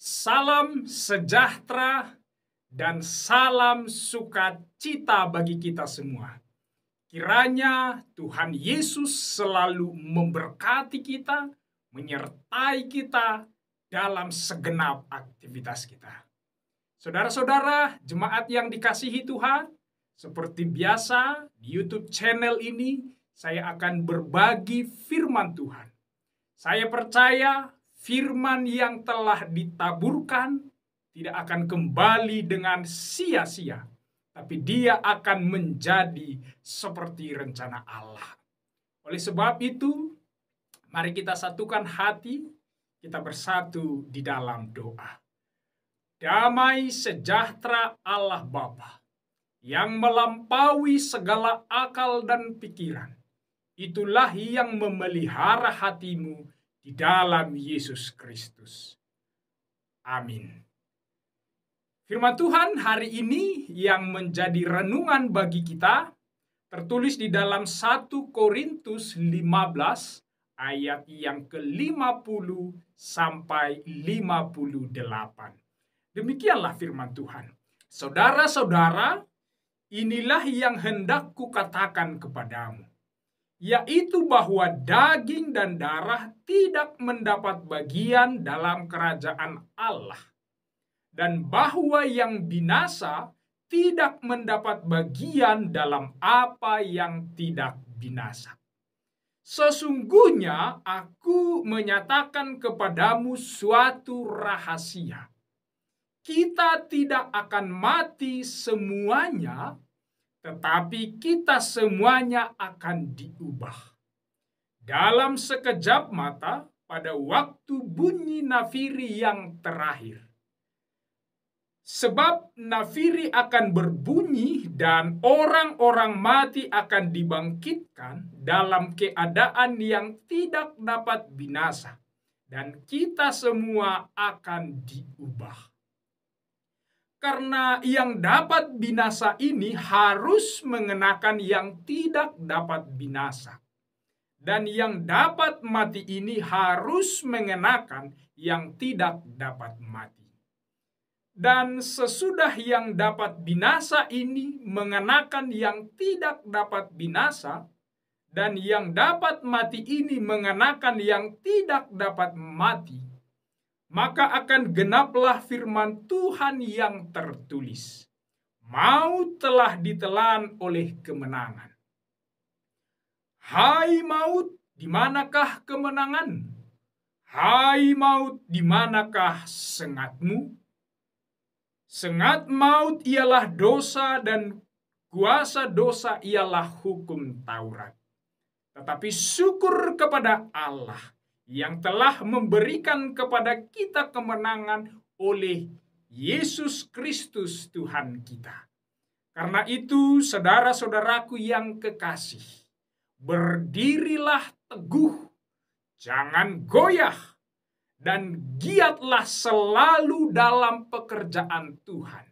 Salam sejahtera dan salam sukacita bagi kita semua. Kiranya Tuhan Yesus selalu memberkati kita, menyertai kita dalam segenap aktivitas kita. Saudara-saudara, jemaat yang dikasihi Tuhan, seperti biasa di YouTube channel ini, saya akan berbagi firman Tuhan. Saya percaya firman yang telah ditaburkan tidak akan kembali dengan sia-sia, tapi dia akan menjadi seperti rencana Allah. Oleh sebab itu, mari kita satukan hati, kita bersatu di dalam doa. Damai sejahtera Allah Bapa yang melampaui segala akal dan pikiran, itulah yang memelihara hatimu di dalam Yesus Kristus. Amin. Firman Tuhan hari ini yang menjadi renungan bagi kita tertulis di dalam 1 Korintus 15 ayat yang ke-50 sampai 58. Demikianlah firman Tuhan. Saudara-saudara, inilah yang hendak kukatakan kepadamu, yaitu bahwa daging dan darah tidak mendapat bagian dalam kerajaan Allah, dan bahwa yang binasa tidak mendapat bagian dalam apa yang tidak binasa. Sesungguhnya aku menyatakan kepadamu suatu rahasia. Kita tidak akan mati semuanya, tetapi kita semuanya akan diubah. Dalam sekejap mata, pada waktu bunyi nafiri yang terakhir. Sebab nafiri akan berbunyi dan orang-orang mati akan dibangkitkan dalam keadaan yang tidak dapat binasa. Dan kita semua akan diubah. Karena yang dapat binasa ini harus mengenakan yang tidak dapat binasa. Dan yang dapat mati ini harus mengenakan yang tidak dapat mati. Dan sesudah yang dapat binasa ini mengenakan yang tidak dapat binasa, dan yang dapat mati ini mengenakan yang tidak dapat mati, maka akan genaplah firman Tuhan yang tertulis. Maut telah ditelan oleh kemenangan. Hai maut, di manakah kemenangan? Hai maut, di manakah sengatmu? Sengat maut ialah dosa dan kuasa dosa ialah hukum Taurat. Tetapi syukur kepada Allah yang telah memberikan kepada kita kemenangan oleh Yesus Kristus Tuhan kita. Karena itu, saudara-saudaraku yang kekasih, berdirilah teguh, jangan goyah, dan giatlah selalu dalam pekerjaan Tuhan.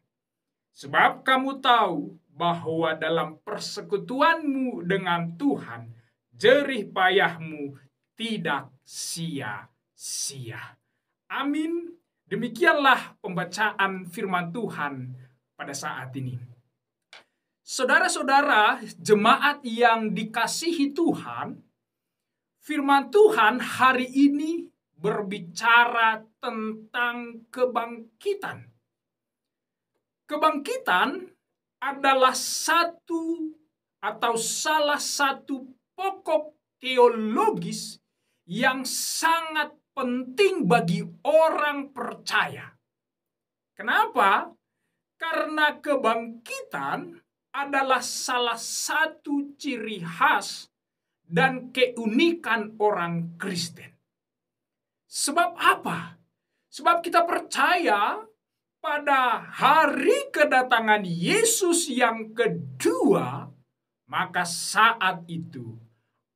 Sebab kamu tahu bahwa dalam persekutuanmu dengan Tuhan, jerih payahmu tidak sia-sia. Amin. Demikianlah pembacaan firman Tuhan pada saat ini. Saudara-saudara, jemaat yang dikasihi Tuhan, firman Tuhan hari ini berbicara tentang kebangkitan. Kebangkitan adalah salah satu pokok teologis yang sangat penting bagi orang percaya. Kenapa? Karena kebangkitan adalah salah satu ciri khas dan keunikan orang Kristen. Sebab apa? Sebab kita percaya pada hari kedatangan Yesus yang kedua, maka saat itu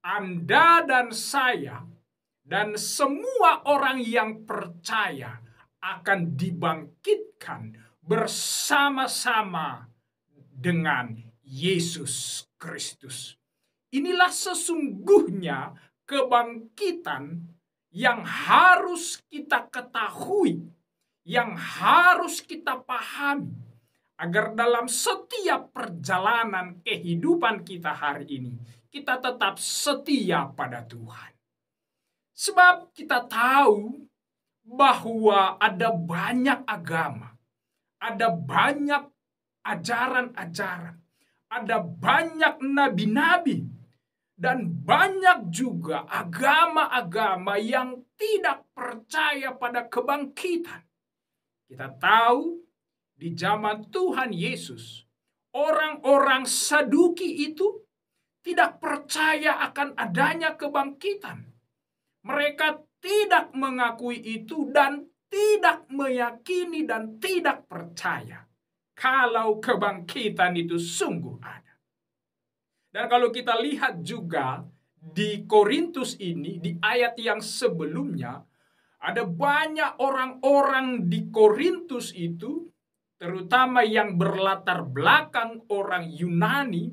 Anda dan saya dan semua orang yang percaya akan dibangkitkan bersama-sama dengan Yesus Kristus. Inilah sesungguhnya kebangkitan yang harus kita ketahui, yang harus kita pahami agar dalam setiap perjalanan kehidupan kita hari ini, kita tetap setia pada Tuhan. Sebab kita tahu bahwa ada banyak agama, ada banyak ajaran-ajaran, ada banyak nabi-nabi, dan banyak juga agama-agama yang tidak percaya pada kebangkitan. Kita tahu di zaman Tuhan Yesus, orang-orang Saduki itu tidak percaya akan adanya kebangkitan. Mereka tidak mengakui itu dan tidak meyakini dan tidak percaya kalau kebangkitan itu sungguh ada. Dan kalau kita lihat juga di Korintus ini, di ayat yang sebelumnya, ada banyak orang-orang di Korintus itu, terutama yang berlatar belakang orang Yunani,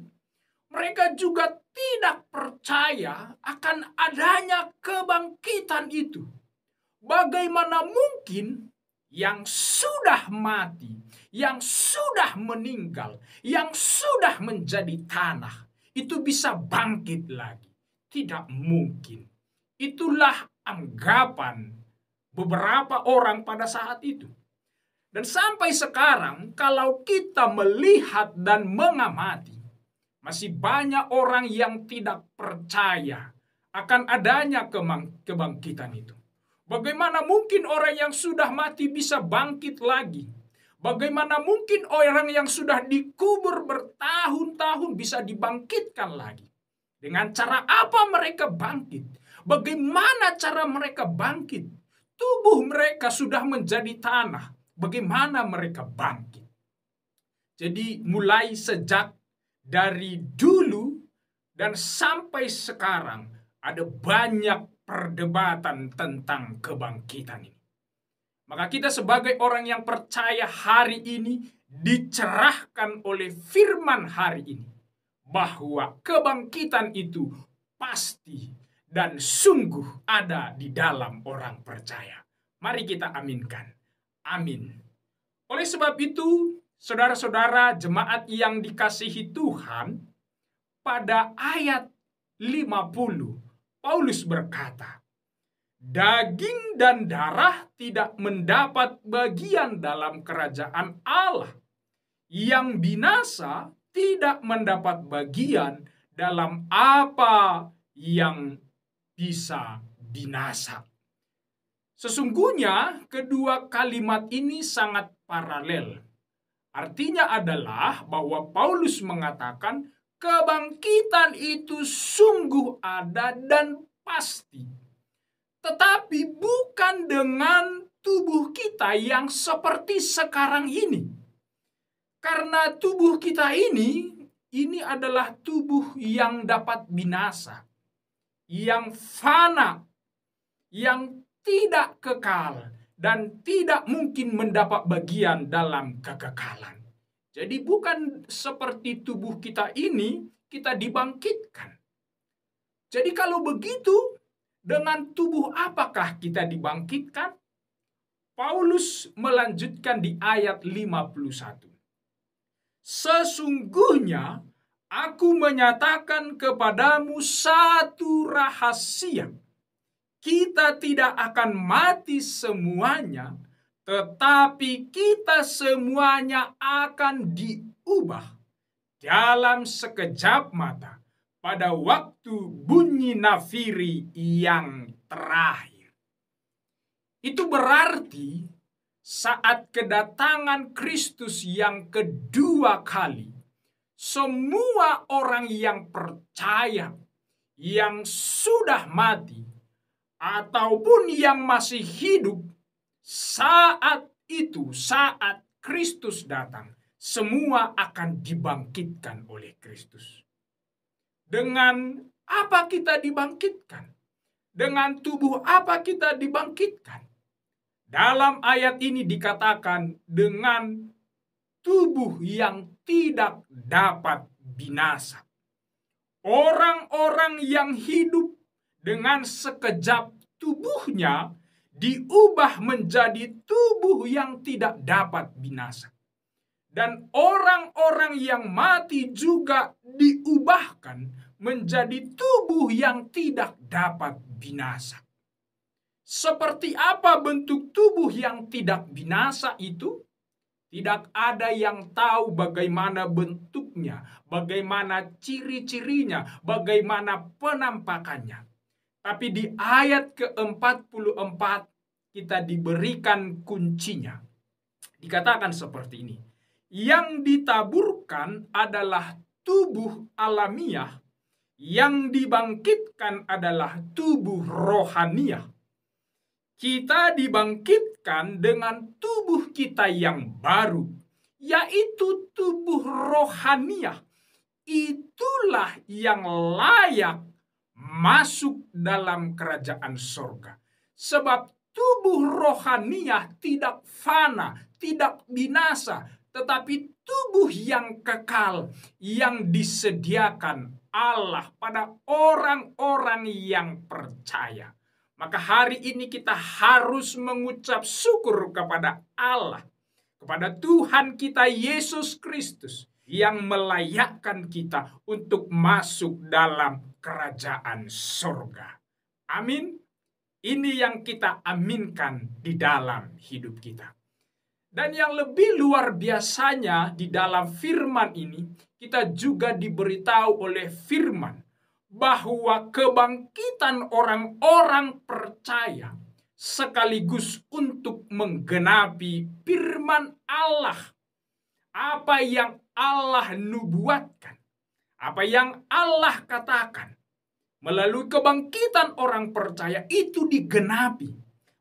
mereka juga tidak percaya akan adanya kebangkitan itu. Bagaimana mungkin yang sudah mati, yang sudah meninggal, yang sudah menjadi tanah, itu bisa bangkit lagi? Tidak mungkin. Itulah anggapan beberapa orang pada saat itu. Dan sampai sekarang, kalau kita melihat dan mengamati, masih banyak orang yang tidak percaya akan adanya kebangkitan itu. Bagaimana mungkin orang yang sudah mati bisa bangkit lagi? Bagaimana mungkin orang yang sudah dikubur bertahun-tahun bisa dibangkitkan lagi? Dengan cara apa mereka bangkit? Bagaimana cara mereka bangkit? Tubuh mereka sudah menjadi tanah. Bagaimana mereka bangkit? Jadi mulai sejak dari dulu dan sampai sekarang ada banyak perdebatan tentang kebangkitan ini. Maka kita sebagai orang yang percaya hari ini dicerahkan oleh firman hari ini bahwa kebangkitan itu pasti dan sungguh ada di dalam orang percaya. Mari kita aminkan. Amin. Oleh sebab itu, saudara-saudara jemaat yang dikasihi Tuhan, pada ayat 50, Paulus berkata, daging dan darah tidak mendapat bagian dalam kerajaan Allah. Yang binasa tidak mendapat bagian dalam apa yang bisa binasa. Sesungguhnya kedua kalimat ini sangat paralel. Artinya adalah bahwa Paulus mengatakan kebangkitan itu sungguh ada dan pasti. Tetapi bukan dengan tubuh kita yang seperti sekarang ini. Karena tubuh kita ini adalah tubuh yang dapat binasa, yang fana, yang tidak kekal, dan tidak mungkin mendapat bagian dalam kekekalan. Jadi bukan seperti tubuh kita ini, kita dibangkitkan. Jadi kalau begitu, dengan tubuh apakah kita dibangkitkan? Paulus melanjutkan di ayat 51. Sesungguhnya aku menyatakan kepadamu satu rahasia. Kita tidak akan mati semuanya, tetapi kita semuanya akan diubah dalam sekejap mata pada waktu bunyi nafiri yang terakhir. Itu berarti saat kedatangan Kristus yang kedua kali, semua orang yang percaya, yang sudah mati, ataupun yang masih hidup, saat itu, saat Kristus datang, semua akan dibangkitkan oleh Kristus. Dengan apa kita dibangkitkan? Dengan tubuh apa kita dibangkitkan? Dalam ayat ini dikatakan dengan tubuh yang tidak dapat binasa. Orang-orang yang hidup dengan sekejap tubuhnya diubah menjadi tubuh yang tidak dapat binasa. Dan orang-orang yang mati juga diubahkan menjadi tubuh yang tidak dapat binasa. Seperti apa bentuk tubuh yang tidak binasa itu? Tidak ada yang tahu bagaimana bentuknya, bagaimana ciri-cirinya, bagaimana penampakannya. Tapi di ayat ke-44 kita diberikan kuncinya. Dikatakan seperti ini. Yang ditaburkan adalah tubuh alamiah, yang dibangkitkan adalah tubuh rohaniah. Kita dibangkitkan dengan tubuh kita yang baru, yaitu tubuh rohaniah. Itulah yang layak masuk dalam kerajaan sorga. Sebab tubuh rohaniah tidak fana, tidak binasa, tetapi tubuh yang kekal yang disediakan Allah pada orang-orang yang percaya. Maka hari ini kita harus mengucap syukur kepada Allah, kepada Tuhan kita Yesus Kristus yang melayakkan kita untuk masuk dalam kerajaan sorga. Amin. Ini yang kita aminkan di dalam hidup kita. Dan yang lebih luar biasanya di dalam firman ini, kita juga diberitahu oleh firman bahwa kebangkitan orang-orang percaya sekaligus untuk menggenapi firman Allah. Apa yang Allah nubuatkan, apa yang Allah katakan, melalui kebangkitan orang percaya itu digenapi.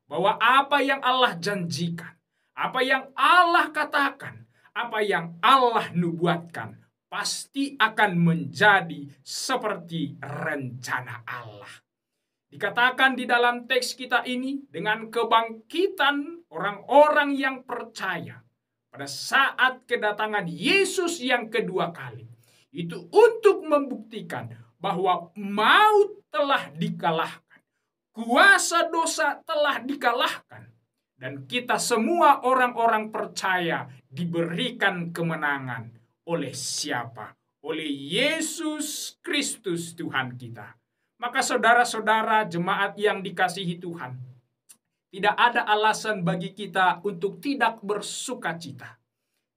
Bahwa apa yang Allah janjikan, apa yang Allah katakan, apa yang Allah nubuatkan, pasti akan menjadi seperti rencana Allah. Dikatakan di dalam teks kita ini, dengan kebangkitan orang-orang yang percaya pada saat kedatangan Yesus yang kedua kali, itu untuk membuktikan bahwa maut telah dikalahkan, kuasa dosa telah dikalahkan, dan kita semua orang-orang percaya diberikan kemenangan oleh siapa? Oleh Yesus Kristus Tuhan kita. Maka saudara-saudara jemaat yang dikasihi Tuhan, tidak ada alasan bagi kita untuk tidak bersukacita.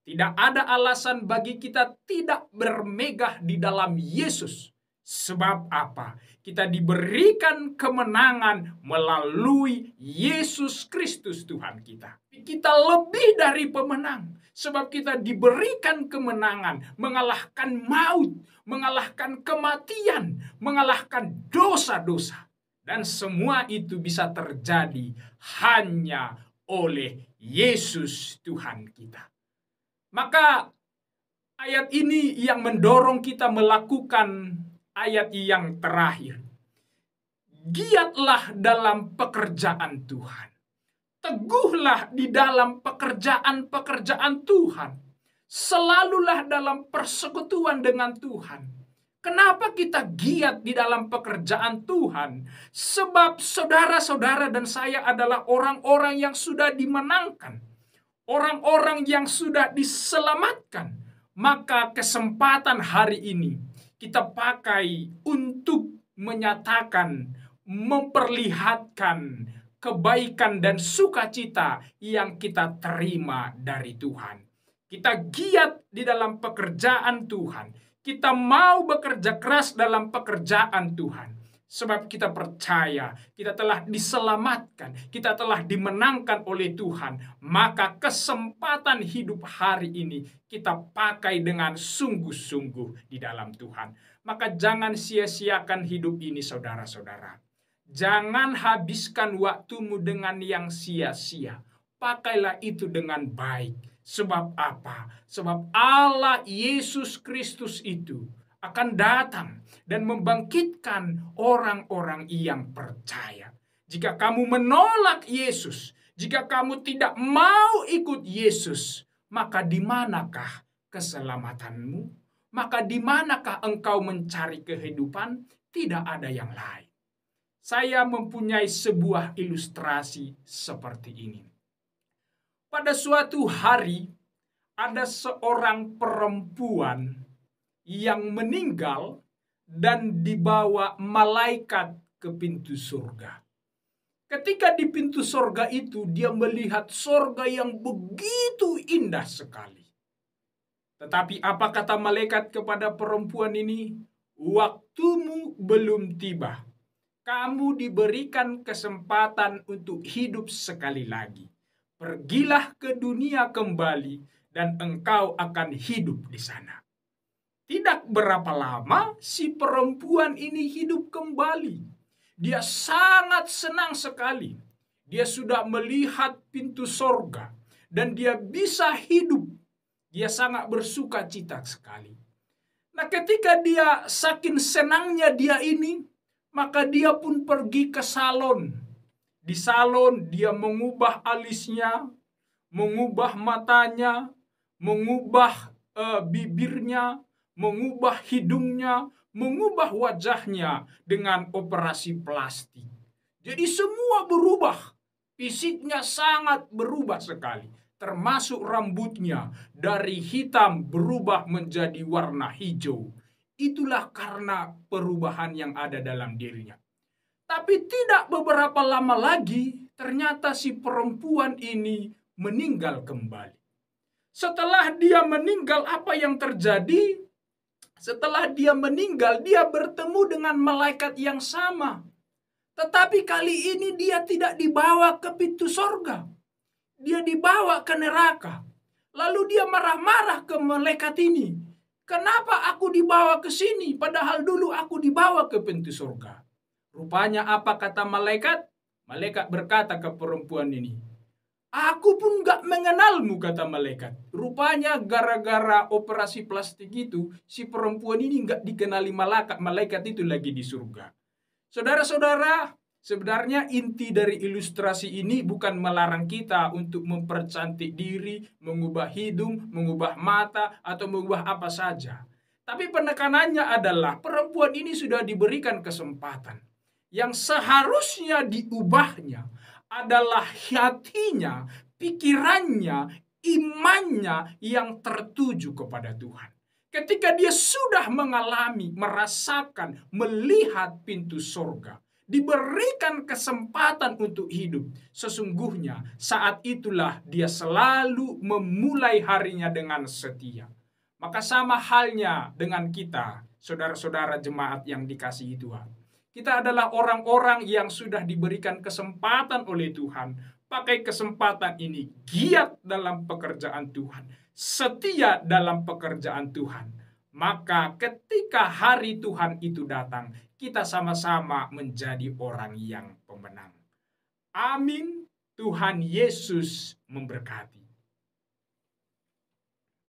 Tidak ada alasan bagi kita tidak bermegah di dalam Yesus. Sebab apa? Kita diberikan kemenangan melalui Yesus Kristus Tuhan kita. Kita lebih dari pemenang. Sebab kita diberikan kemenangan mengalahkan maut, mengalahkan kematian, mengalahkan dosa-dosa. Dan semua itu bisa terjadi hanya oleh Yesus Tuhan kita. Maka ayat ini yang mendorong kita melakukan ayat yang terakhir. Giatlah dalam pekerjaan Tuhan. Teguhlah di dalam pekerjaan-pekerjaan Tuhan. Selalulah dalam persekutuan dengan Tuhan. Kenapa kita giat di dalam pekerjaan Tuhan? Sebab saudara-saudara dan saya adalah orang-orang yang sudah dimenangkan. Orang-orang yang sudah diselamatkan. Maka kesempatan hari ini kita pakai untuk menyatakan, memperlihatkan kebaikan dan sukacita yang kita terima dari Tuhan. Kita giat di dalam pekerjaan Tuhan. Kita mau bekerja keras dalam pekerjaan Tuhan. Sebab kita percaya, kita telah diselamatkan, kita telah dimenangkan oleh Tuhan. Maka kesempatan hidup hari ini kita pakai dengan sungguh-sungguh di dalam Tuhan. Maka jangan sia-siakan hidup ini saudara-saudara. Jangan habiskan waktumu dengan yang sia-sia. Pakailah itu dengan baik. Sebab apa? Sebab Allah Yesus Kristus itu akan datang dan membangkitkan orang-orang yang percaya. Jika kamu menolak Yesus, jika kamu tidak mau ikut Yesus, maka di manakah keselamatanmu? Maka di manakah engkau mencari kehidupan? Tidak ada yang lain. saya mempunyai sebuah ilustrasi seperti ini. Pada suatu hari, ada seorang perempuan yang meninggal dan dibawa malaikat ke pintu surga. Ketika di pintu surga itu, dia melihat surga yang begitu indah sekali. Tetapi apa kata malaikat kepada perempuan ini? Waktumu belum tiba. Kamu diberikan kesempatan untuk hidup sekali lagi. Pergilah ke dunia kembali dan engkau akan hidup di sana. Tidak berapa lama si perempuan ini hidup kembali. Dia sangat senang sekali. Dia sudah melihat pintu sorga dan dia bisa hidup. Dia sangat bersuka cita sekali. Nah, ketika dia saking senangnya dia ini, maka dia pun pergi ke salon. Di salon dia mengubah alisnya, mengubah matanya, mengubah bibirnya, mengubah hidungnya, mengubah wajahnya dengan operasi plastik. Jadi semua berubah. Fisiknya sangat berubah sekali. Termasuk rambutnya dari hitam berubah menjadi warna hijau. Itulah karena perubahan yang ada dalam dirinya. Tapi tidak beberapa lama lagi, ternyata si perempuan ini meninggal kembali. Setelah dia meninggal, apa yang terjadi? Setelah dia meninggal, dia bertemu dengan malaikat yang sama. Tetapi kali ini dia tidak dibawa ke pintu sorga. Dia dibawa ke neraka. Lalu dia marah-marah ke malaikat ini. Kenapa aku dibawa ke sini? Padahal dulu aku dibawa ke pintu sorga. Rupanya apa kata malaikat? Malaikat berkata ke perempuan ini, aku pun gak mengenalmu, kata malaikat. Rupanya gara-gara operasi plastik itu, si perempuan ini gak dikenali malaikat itu lagi di surga. Saudara-saudara, sebenarnya inti dari ilustrasi ini bukan melarang kita untuk mempercantik diri, mengubah hidung, mengubah mata, atau mengubah apa saja. Tapi penekanannya adalah perempuan ini sudah diberikan kesempatan. Yang seharusnya diubahnya adalah hatinya, pikirannya, imannya yang tertuju kepada Tuhan. Ketika dia sudah mengalami, merasakan, melihat pintu surga, diberikan kesempatan untuk hidup, sesungguhnya saat itulah dia selalu memulai harinya dengan setia. Maka sama halnya dengan kita, saudara-saudara jemaat yang dikasihi Tuhan. Kita adalah orang-orang yang sudah diberikan kesempatan oleh Tuhan. Pakai kesempatan ini giat dalam pekerjaan Tuhan, setia dalam pekerjaan Tuhan. Maka ketika hari Tuhan itu datang, kita sama-sama menjadi orang yang pemenang. Amin. Tuhan Yesus memberkati.